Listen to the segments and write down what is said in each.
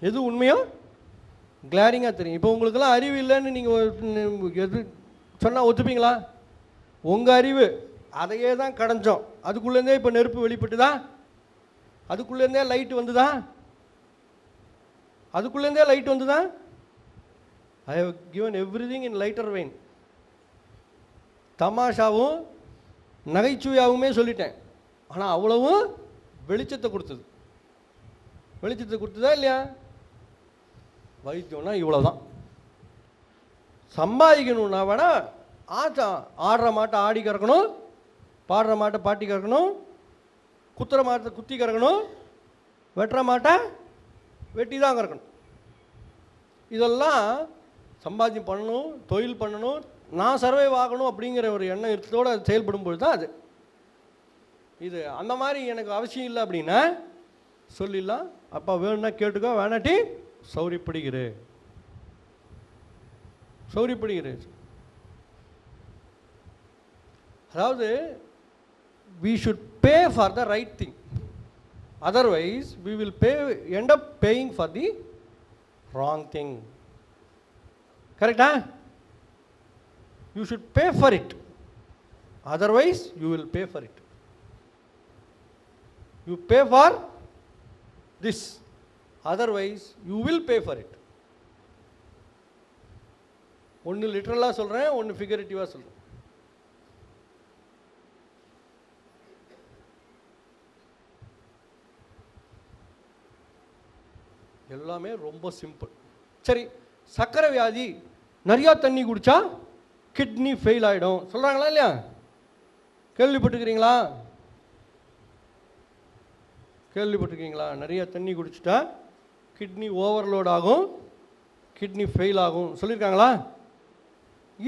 எது உண்மையோ கிளாரிங்காக தெரியும். இப்போ உங்களுக்கெல்லாம் அறிவு இல்லைன்னு நீங்கள் எது சொன்னால் ஒத்துப்பீங்களா? உங்கள் அறிவு அதையே தான் கடைஞ்சோம். அதுக்குள்ளேருந்தே இப்போ நெருப்பு வெளிப்பட்டுதா? அதுக்குள்ளேருந்தே லைட் வந்துதா? அதுக்குள்ளேருந்தே லைட் வந்துதா? I have given everything in lighter vein. தமாஷாவும் நகைச்சுவையாகவுமே சொல்லிட்டேன். ஆனால் அவ்வளவும் வெளிச்சத்தை கொடுத்தது. வெளிச்சத்தை கொடுத்ததா இல்லையா? வைத்தியம்னா இவ்வளோதான். சம்பாதிக்கணும்னா வேணா ஆடுற மாட்டை ஆடி கறக்கணும், பாடுற மாட்டை பாட்டி கறக்கணும், குத்துற மாட்டை குத்தி கறக்கணும், வெட்டுற மாட்டை வெட்டி தான் கறக்கணும். இதெல்லாம் சம்பாத்தியம் பண்ணணும், தொழில் பண்ணணும், நான் சர்வைவ் ஆகணும் அப்படிங்கிற ஒரு எண்ணத்தோடு அது செயல்படும் பொழுது தான் அது. இது அந்த மாதிரி எனக்கு அவசியம் இல்லை அப்படின்னா சொல்லிடலாம். அப்பா வேணும்னா கேட்டுக்கோ, வேணாட்டி சௌரியப்படுகிறே சௌரியப்படுகிறே. அதாவது we should pay for the right thing, otherwise we will end up paying for the wrong thing. Correct? You should pay for it, otherwise you will pay for it. You pay for this, otherwise you will pay for it. ஒன்று லிட்டரலாக சொல்கிறேன், ஒன்று ஃபிகரேட்டிவாக சொல்கிறேன். எல்லாமே ரொம்ப simple. சரி, சர்க்கரை வியாதி நிறையா தண்ணி குடித்தா கிட்னி ஃபெயில் ஆகிடும் சொல்கிறாங்களா இல்லையா? கேள்விப்பட்டுக்கிறீங்களா? கேள்விப்பட்டிருக்கீங்களா? நிறைய தண்ணி குடிச்சிட்டா கிட்னி ஓவர்லோட் ஆகும், கிட்னி ஃபெயில் ஆகும் சொல்லியிருக்காங்களா?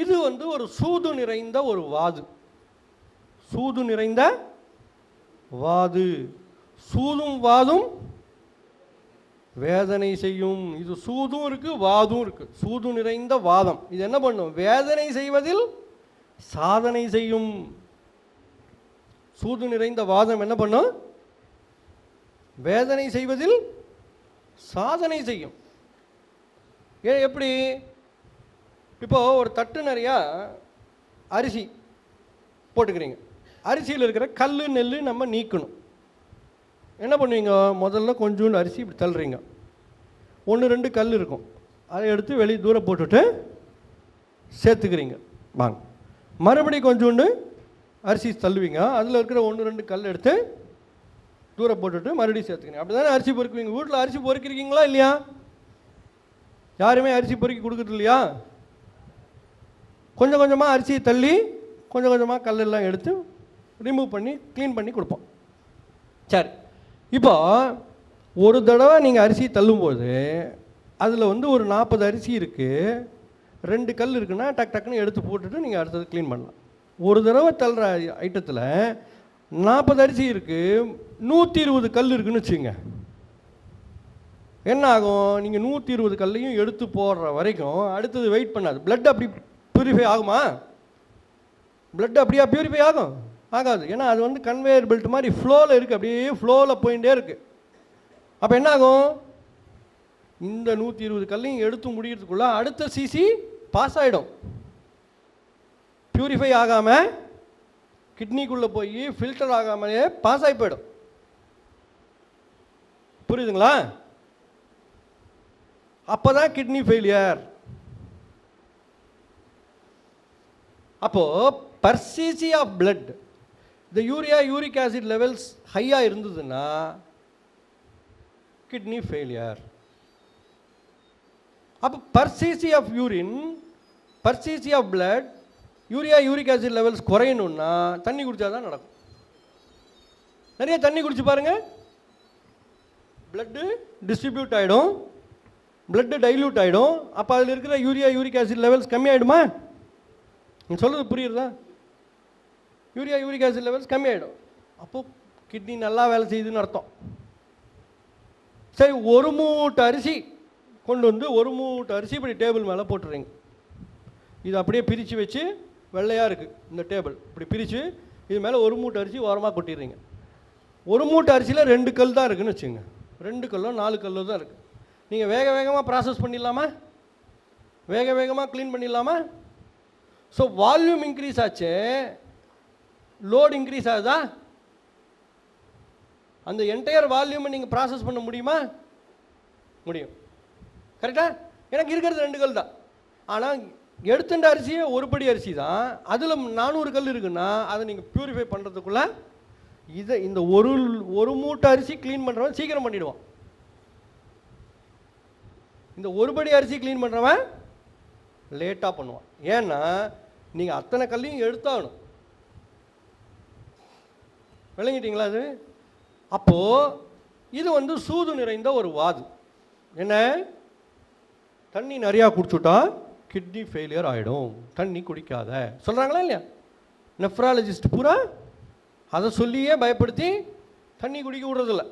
இது ஒரு சூது நிறைந்த ஒரு வாது. சூது நிறைந்த வாது. சூதும் வாதும் வேதனை செய்யும். இது சூதும் இருக்கு, வாதும் இருக்கு. சூது நிறைந்த வாதம் இது என்ன பண்ணும்? வேதனை செய்வதில் சாதனை செய்யும். சூது நிறைந்த வாதம் என்ன பண்ணும்? வேதனை செய்வதில் சாதனை செய்யும். ஏன் எப்படி? இப்போ ஒரு தட்டு நிறையா அரிசி போட்டுக்கிறீங்க. அரிசியில் இருக்கிற கல் நெல் நம்ம நீக்கணும். என்ன பண்ணுவீங்க? முதல்ல கொஞ்சோண்டு அரிசி இப்படி தள்ளுறீங்க, 1-2 கல் இருக்கும், அதை எடுத்து வெளியே தூரம் போட்டுட்டு சேர்த்துக்கிறீங்க. வாங்க, மறுபடியும் கொஞ்சோண்டு அரிசி தள்ளுவீங்க, அதில் இருக்கிற 1-2 கல் எடுத்து தூரம் போட்டுட்டு மறுபடியும் சேர்த்துக்கிறீங்க. அப்படி தானே அரிசி பொறுக்குவீங்க. வீட்டில் அரிசி பொறுக்கிறீங்களா இல்லையா? யாருமே அரிசி பொறுக்கி கொடுக்குறது இல்லையா? கொஞ்சம் கொஞ்சமாக அரிசியை தள்ளி கொஞ்சம் கொஞ்சமாக கல்லெல்லாம் எடுத்து ரிமூவ் பண்ணி க்ளீன் பண்ணி கொடுப்போம். சரி, இப்போ ஒரு தடவை நீங்கள் அரிசி தள்ளும்போது அதில் ஒரு 40 அரிசி இருக்குது, 2 கல் இருக்குன்னா டக் டக்குன்னு எடுத்து போட்டுட்டு நீங்கள் அடுத்தது க்ளீன் பண்ணலாம். ஒரு தடவை தள்ளுற ஐட்டத்தில் 40 அரிசி இருக்குது, 120 கல் இருக்குன்னு வச்சுங்க. என்ன ஆகும்? நீங்கள் 120 கல்லையும் எடுத்து போடுற வரைக்கும் அடுத்தது வெயிட் பண்ணாது. பிளட் அப்படி பியூரிஃபை ஆகுமா? பிளட் அப்படியா பியூரிஃபை ஆகும்? ஆகாது. ஏன்னா அது கன்வேயர் பெல்ட் மாதிரி ஃப்ளோவில் இருக்குது, அப்படியே ஃப்ளோவில் போயிட்டே இருக்குது. அப்போ என்ன ஆகும்? இந்த 120 கல்லையும் எடுத்து முடிகிறதுக்குள்ளே அடுத்த சிசி பாஸ் ஆகிடும். பியூரிஃபை ஆகாமல் கிட்னிக்குள்ளே போய் ஃபில்டர் ஆகாமலே பாஸ் ஆகி போயிடும். புரியுதுங்களா? அப்போ தான் கிட்னி ஃபெயிலியர். அப்போது per cc of blood the uric acid levels ஹையாக இருந்ததுன்னா கிட்னி ஃபெயிலியர். அப்போ per cc of urine, per cc of blood uric acid levels குறையணும்னா தண்ணி குடித்தா தான் நடக்கும். நிறைய தண்ணி குடிச்சு பாருங்கள், பிளட்டு டிஸ்ட்ரிபியூட் ஆகிடும், பிளட்டு டைல்யூட் ஆகிடும். அப்போ அதில் இருக்கிற யூரிக் ஆசிட் லெவல்ஸ் கம்மியாகிடுமா? நீங்கள் சொல்கிறது புரியுறதா? யூரிக் ஆசிட் லெவல்ஸ் கம்மியாகிடும். அப்போது கிட்னி நல்லா வேலை செய்யுதுன்னு அர்த்தம். சரி, ஒரு மூட்டை அரிசி கொண்டு ஒரு மூட்டை அரிசி இப்படி டேபிள் மேலே போட்டுறீங்க. இது அப்படியே பிரித்து வச்சு வெள்ளையாக இருக்குது இந்த டேபிள், இப்படி பிரித்து இது மேலே ஒரு மூட்டை அரிசி ஓரமாக கொட்டிடுறீங்க. ஒரு மூட்டை அரிசியில் 2 கல் தான் இருக்குதுன்னு வச்சுங்க. 2 கல்லோ 4 கல்லோ தான் இருக்குது. நீங்கள் வேக வேகமாக ப்ராசஸ் பண்ணிடலாமா? வேக வேகமாக க்ளீன் பண்ணிடலாமா? ஸோ வால்யூம் இன்க்ரீஸ் ஆச்சு, லோடு இன்க்ரீஸ் ஆகுதா? அந்த என்டையர் வால்யூமை நீங்கள் ப்ராசஸ் பண்ண முடியுமா? முடியும். கரெக்டாக? எனக்கு இருக்கிறது 2 கல் தான். ஆனால் எடுத்துட்ட அரிசியே ஒரு படி அரிசி தான், அதில் 400 கல் இருக்குன்னா அதை நீங்கள் ப்யூரிஃபை பண்ணுறதுக்குள்ள இந்த ஒரு மூட்டை அரிசி க்ளீன் பண்ணுறவன் சீக்கிரம் பண்ணிடுவான். இந்த ஒரு படி அரிசி க்ளீன் பண்ணுறவன் லேட்டாக பண்ணுவான். ஏன்னா நீங்கள் அத்தனை கல்லையும் எடுத்தாகணும். விளங்கிட்டீங்களா? அது அப்போது இது சூது நிறைந்த ஒரு வாது. என்ன? தண்ணி நிறையா குடிச்சுட்டா கிட்னி ஃபெயிலியர் ஆகிடும், தண்ணி குடிக்காத சொல்கிறாங்களா இல்லையா? நெஃப்ராலஜிஸ்ட் பூரா அதை சொல்லியே பயப்படுத்தி தண்ணி குடிக்க விடுறதில்ல.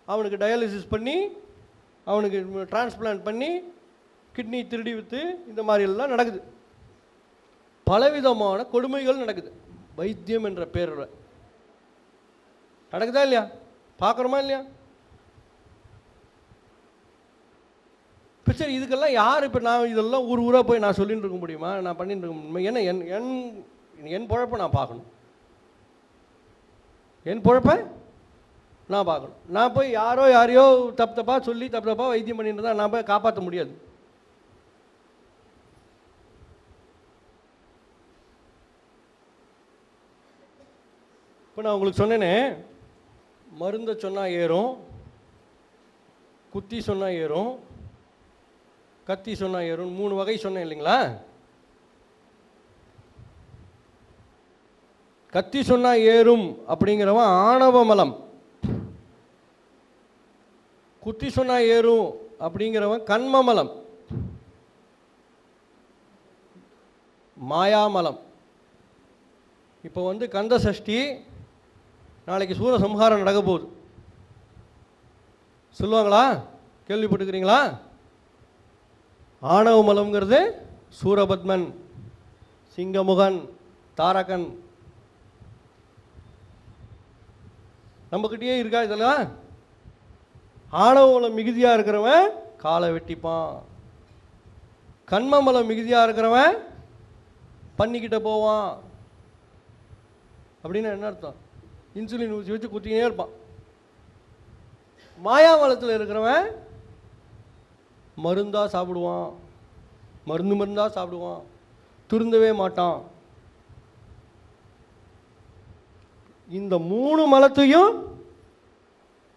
அவனுக்கு டயாலிசிஸ் பண்ணி, அவனுக்கு டிரான்ஸ்பிளான்ட் பண்ணி, கிட்னி திருடி விற்று, இந்த மாதிரியெல்லாம் நடக்குது. பலவிதமான கொடுமைகள் நடக்குது வைத்தியம் என்ற பேரில். நடக்குதா இல்லையா? பார்க்குறோமா இல்லையா? இப்போ சரி, இதுக்கெல்லாம் யார் இப்போ நான் இதெல்லாம் ஊராக போய் நான் சொல்லிட்டு இருக்க முடியுமா? நான் பண்ணிட்டு இருக்க முடியுமா? ஏன்னா என் பொழப்பை நான் பார்க்கணும். என் பொழப்பை நான் பார்க்கணும். நான் போய் யாரையோ தப்பாக சொல்லி தப்பாக வைத்தியம் பண்ணிட்டு தான் நான் போய் காப்பாற்ற முடியாது. இப்போ நான் உங்களுக்கு சொன்னேனே, மருந்தை சொன்னால் ஏறும், குத்தி சொன்னால் ஏறும், கத்தி சொன்னால் ஏறும், 3 வகை சொன்னேன் இல்லைங்களா? கத்தி சொன்னால் ஏறும் அப்படிங்கிறவன் ஆணவ மலம், குத்தி சொன்னால் ஏறும் அப்படிங்கிறவன் கண்மமலம், மாயாமலம். இப்போ கந்த சஷ்டி, நாளைக்கு சூரசம்ஹாரம் நடக்க போகுது. சொல்லுவாங்களா? கேள்விப்பட்டுக்கிறீங்களா? ஆணவ மலம்ங்கிறது சூரபத்மன், சிங்கமுகன், தாரகன் நம்மக்கிட்டே இருக்கா இதெல்லாம்? ஆணவ மலம் மிகுதியாக இருக்கிறவன் காலை வெட்டிப்பான், கண்ம மலம் மிகுதியாக இருக்கிறவன் பண்ணிக்கிட்ட போவான். அப்படின்னு என்ன அர்த்தம்? இன்சுலின் ஊசி வச்சு குத்திக்கினே இருப்பான். மாயாமலத்தில் இருக்கிறவன் மருந்தாக சாப்பிடுவான், மருந்தாக சாப்பிடுவான், திருந்தவே மாட்டான். இந்த 3 மலத்தையும்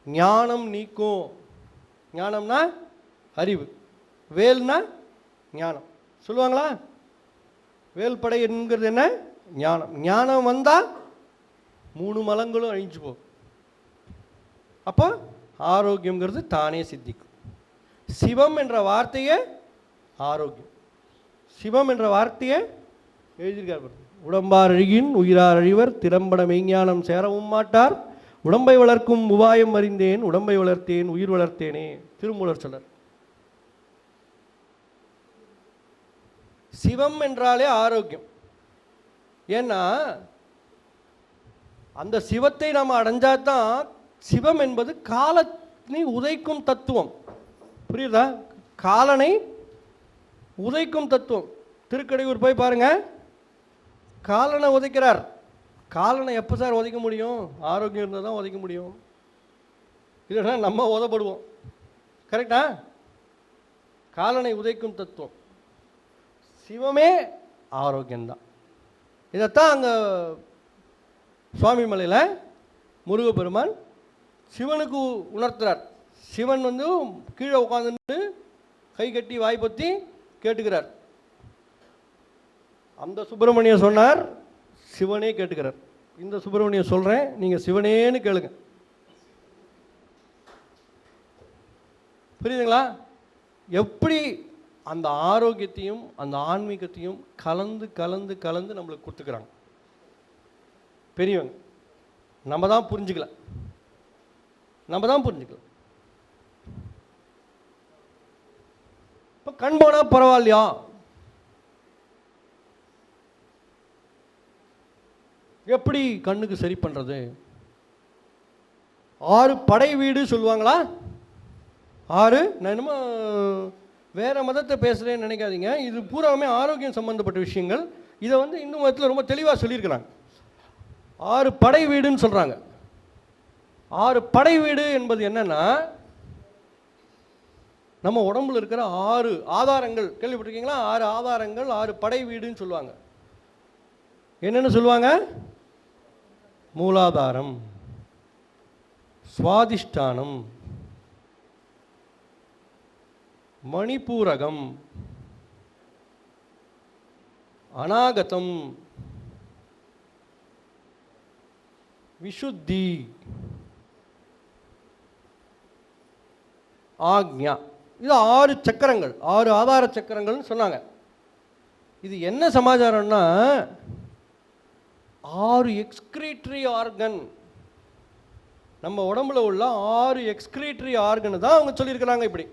ஞானம் நீக்கும். ஞானம்னா அறிவு, வேல்னா ஞானம். சொல்லுவாங்களா? வேல்படை என்கிறது என்ன? ஞானம். ஞானம் வந்தால் 3 மலங்களும் அழிஞ்சு போகும். அப்போ ஆரோக்கியங்கிறது தானே சித்திக்கும். சிவம் என்ற வார்த்தையே ஆரோக்கியம். சிவம் என்ற வார்த்தையை எழுதியிருக்கார். உடம்பார் அழகின் உயிரார் அழிவர், திறம்பட மெய்ஞானம் சேரவும் மாட்டார், உடம்பை வளர்க்கும் உபாயம் அறிந்தேன், உடம்பை வளர்த்தேன் உயிர் வளர்த்தேனே. திருமூலர் சொன்னார். சிவம் என்றாலே ஆரோக்கியம். ஏன்னா அந்த சிவத்தை நாம் அடைஞ்சாதான், சிவம் என்பது காலனை உதைக்கும் தத்துவம். புரியுதா? காலனை உதைக்கும் தத்துவம். திருக்கடையூர் போய் பாருங்க, காலனை உதைக்கிறார். காலனை எப்போ சார் உதைக்க முடியும்? ஆரோக்கியம் இருந்தால் தான் உதைக்க முடியும், இல்லைன்னா நம்ம உதப்படுவோம். கரெக்டா? காலனை உதைக்கும் தத்துவம் சிவமே ஆரோக்கியம்தான். இதைத்தான் அங்கே சுவாமி மலையில் முருகப்பெருமான் சிவனுக்கு உணர்த்துறார். சிவன் கீழே உட்காந்துட்டு கை கட்டி வாய் பற்றி கேட்டுக்கிறார். அந்த சுப்பிரமணியன் சொன்னார், சிவனே கேட்டுக்கிறார். இந்த சுப்பிரமணியன் சொல்கிறேன், நீங்கள் சிவனேன்னு கேளுங்க. புரியுதுங்களா? எப்படி அந்த ஆரோக்கியத்தையும் அந்த ஆன்மீகத்தையும் கலந்து கலந்து கலந்து நம்மளுக்கு கொடுத்துக்கிறாங்க பெரியவங்க. நம்ம தான் புரிஞ்சுக்கல. இப்போ கண் போனால் பரவாயில்லையா? எப்படி கண்ணுக்கு சரி பண்ணுறது? 6 படை வீடு சொல்லுவாங்களா? 6. நான் என்னமோ வேறு மதத்தை பேசுகிறேன்னு நினைக்காதீங்க. இது பூராவுமே ஆரோக்கியம் சம்மந்தப்பட்ட விஷயங்கள். இதை வந்து இந்து மதத்தில் ரொம்ப தெளிவாக சொல்லியிருக்கிறாங்க. 6 படை வீடுன்னு சொல்கிறாங்க. 6 படை வீடு என்பது என்னன்னா, நம்ம உடம்புல இருக்கிற 6 ஆதாரங்கள் கேள்விப்பட்டிருக்கீங்களா? 6 ஆதாரங்கள், 6 படை வீடுன்னு சொல்லுவாங்க. என்னென்னு சொல்லுவாங்க? மூலாதாரம், சுவாதிஷ்டானம், மணிப்பூரகம், அநாகதம், விஷுத்தி, ஆக்ஞா. இது 6 சக்கரங்கள், 6 ஆதார சக்கரங்கள்னு சொன்னாங்க. இது என்ன சமாச்சாரம்னா, 6 எக்ஸ்கிரீட்டரி ஆர்கன், நம்ம உடம்புல உள்ள 6 எக்ஸ்கிரீட்டரி ஆர்கன் தான் அவங்க சொல்லியிருக்கிறாங்க. இப்படி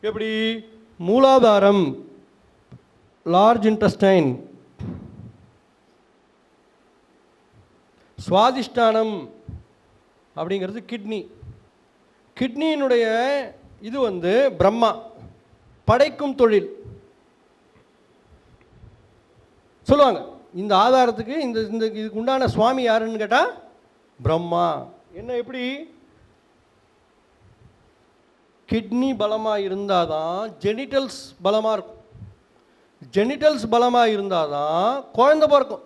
எப்படி? மூலாதாரம் லார்ஜ் இன்டெஸ்டைன், சுவாதிஷ்டானம் அப்படிங்கிறது கிட்னி. கிட்னியினுடைய இது வந்து பிரம்மா, படைக்கும் தொழில் சொல்லுவாங்க. இந்த ஆதாரத்துக்கு இந்த இதுக்கு உண்டான சுவாமி யாருன்னு கேட்டால் பிரம்மா. என்ன எப்படி? கிட்னி பலமாக இருந்தால் தான் ஜெனிட்டல்ஸ் பலமாக இருக்கும். ஜெனிட்டல்ஸ் பலமாக இருந்தால் தான் குழந்தை பிறக்கும்.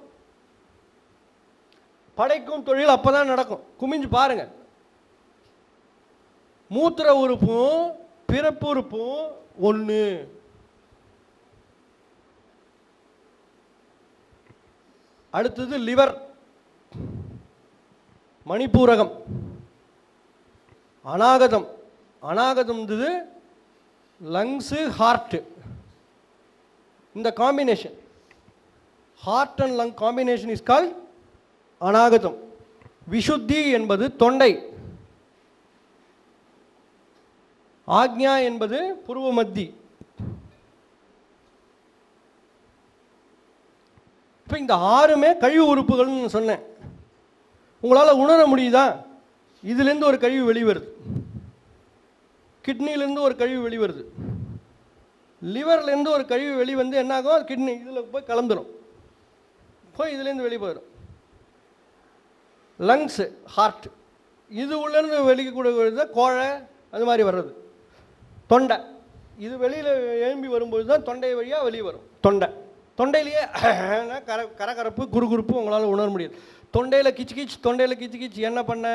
படைக்கும் தொழில் அப்போ தான் நடக்கும். குமிஞ்சு பாருங்க, மூத்திர உறுப்பும் பிறப்பு உறுப்பும் ஒன்று. அடுத்தது லிவர், மணிப்பூரகம், அநாகதம். அநாகதம் லங்ஸு ஹார்ட்டு. இந்த combination, heart and lung combination is called அநாகதம். விஷுத்தி என்பது தொண்டை. ஆக்ஞா என்பது புருவ மத்தி. இப்போ இந்த 6மே கழிவு உறுப்புகள்னு சொன்னேன். உங்களால் உணர முடியுதா? இதுலேருந்து ஒரு கழிவு வெளிவருது, கிட்னிலேருந்து ஒரு கழிவு வெளிவருது, லிவர்லேருந்து ஒரு கழிவு வெளிவந்து என்னாகும்? கிட்னி இதில் போய் கலந்துடும், போய் இதுலேருந்து வெளியே போயிடும். லங்ஸு, ஹார்ட், இது உள்ளேருந்து வெளிக்கக்கூடிய கோழை அது மாதிரி வர்றது. தொண்டை, இது வெளியில் எழும்பி வரும்போது தான் தொண்டை வழியாக வெளியே வரும். தொண்டையிலேயே கரகரப்பு குறுகுறுப்பு உங்களால் உணர முடியாது. தொண்டையில் கிச்சு கிச்சு, தொண்டையில் கிச்சு கிச்சு. என்ன பண்ண?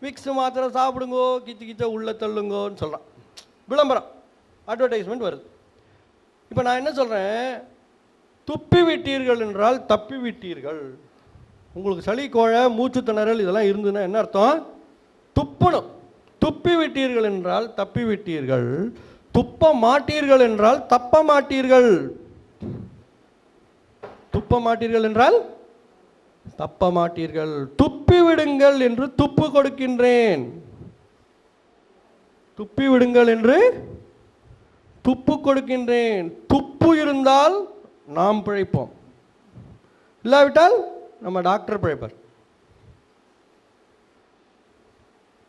விக்ஸ் மாத்திரை சாப்பிடுங்கோ, கிச்சு கிச்ச உள்ளே தள்ளுங்கோன்னு சொல்கிறான். விளம்பரம், அட்வர்டைஸ்மெண்ட் வருது. இப்போ நான் என்ன சொல்கிறேன்? துப்பி விட்டீர்கள் என்றால் தப்பி விட்டீர்கள். உங்களுக்கு சளி, கோழை, மூச்சு திணறல் இதெல்லாம் இருந்ததுன்னா என்ன அர்த்தம்? துப்பணும். துப்பி விட்டீர்கள் என்றால் தப்பி விட்டீர்கள். துப்ப மாட்டீர்கள் என்றால் தப்ப மாட்டீர்கள். துப்ப மாட்டீர்கள் என்றால் தப்ப மாட்டீர்கள். துப்பி விடுங்கள் என்று துப்பு கொடுக்கின்றேன். துப்பி விடுங்கள் என்று துப்பு கொடுக்கின்றேன். துப்பு இருந்தால் நாம் பிழைப்போம், இல்லாவிட்டால் நம்ம டாக்டர் பிழைப்பார்.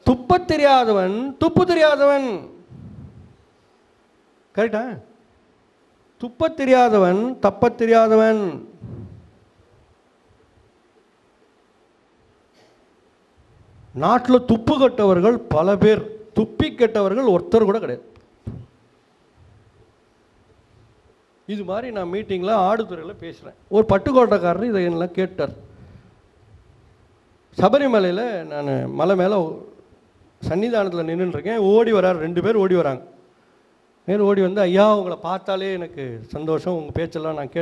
துப்ப தெரியாதவன் துப்பு தெரியாதவன். கரெக்டா? துப்ப தெரியாதவன் தப்ப தெரியாதவன். நாட்டில் துப்பு கட்டவர்கள் பல பேர், துப்பி கெட்டவர்கள் ஒருத்தர் கூட கிடையாது. இது மாதிரி நான் மீட்டிங்கில் ஆடுதுறையில் பேசுகிறேன். ஒரு பட்டுக்கோட்டைக்காரர் இதை எல்லாம் கேட்டார். சபரிமலையில் நான் மலை மேலே சன்னிதானத்தில் நின்றுருக்கேன். ஓடி வரார், 2 பேர் ஓடி வராங்க. நேரம் ஓடி வந்து, ஐயா உங்களை பார்த்தாலே எனக்கு சந்தோஷம், உங்கள் பேச்செல்லாம் நான்